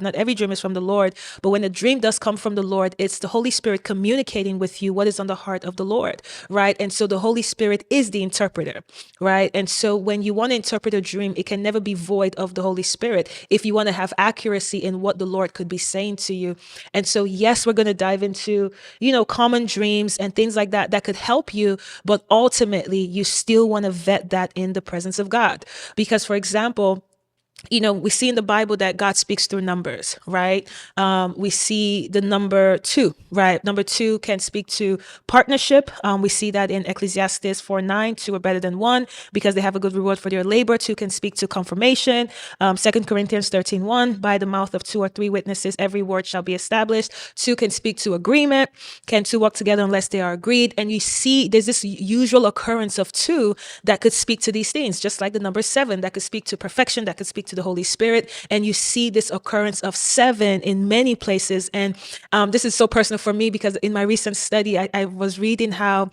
Not every dream is from the Lord, but when a dream does come from the Lord, it's the Holy Spirit communicating with you what is on the heart of the Lord, right? And so the Holy Spirit is the interpreter, right? And so when you want to interpret a dream, it can never be void of the Holy Spirit if you want to have accuracy in what the Lord could be saying to you. And so, yes, we're going to dive into, common dreams and things like that that could help you, but ultimately you still want to vet that in the presence of God. Because, for example, we see in the Bible that God speaks through numbers, right? We see the number 2, right? Number 2 can speak to partnership. We see that in Ecclesiastes 4:9, 2 are better than 1 because they have a good reward for their labor. 2 can speak to confirmation. 2 Corinthians 13:1, by the mouth of 2 or 3 witnesses, every word shall be established. 2 can speak to agreement. Can 2 walk together unless they are agreed? And you see there's this usual occurrence of 2 that could speak to these things, just like the number 7 that could speak to perfection, that could speak to the Holy Spirit. And you see this occurrence of 7 in many places. And this is so personal for me because in my recent study, I was reading how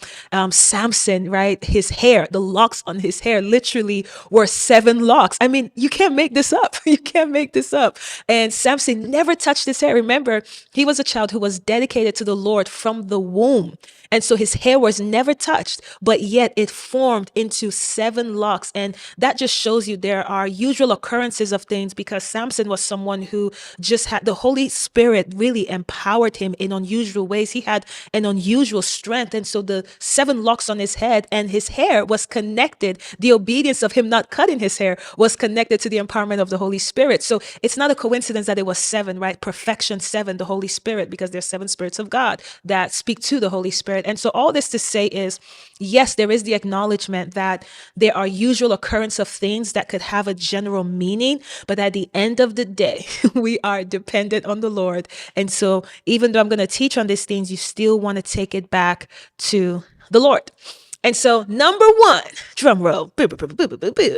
Samson, right, his hair, the locks on his hair literally were 7 locks. I mean, you can't make this up. You can't make this up. And Samson never touched his hair. Remember, he was a child who was dedicated to the Lord from the womb. And so his hair was never touched, but yet it formed into 7 locks. And that just shows you there are usual occurrences of things because Samson was someone who just had the Holy Spirit really empowered him in unusual ways. He had an unusual strength. And so the 7 locks on his head and his hair was connected. The obedience of him not cutting his hair was connected to the empowerment of the Holy Spirit. So it's not a coincidence that it was 7, right? Perfection 7, the Holy Spirit, because there's 7 spirits of God that speak to the Holy Spirit. And so all this to say is, yes, there is the acknowledgement that there are usual occurrence of things that could have a general meaning, but at the end of the day, we are dependent on the Lord. And so even though I'm going to teach on these things, you still want to take it back to the Lord. And so number 1, drum roll. Boo, boo, boo, boo, boo, boo, boo.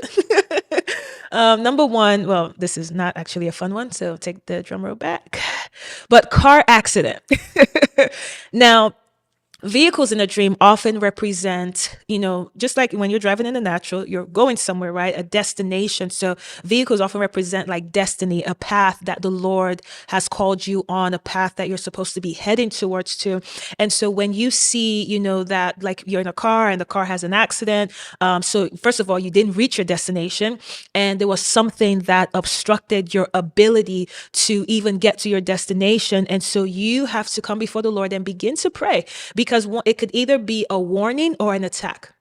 Number 1, well, this is not actually a fun one, so take the drum roll back. But car accident. Now, vehicles in a dream often represent, just like when you're driving in the natural, you're going somewhere, right? A destination. So vehicles often represent like destiny, a path that the Lord has called you on, a path that you're supposed to be heading towards to. And so when you see, that like you're in a car and the car has an accident. So first of all, you didn't reach your destination and there was something that obstructed your ability to even get to your destination. And so you have to come before the Lord and begin to pray because it could either be a warning or an attack.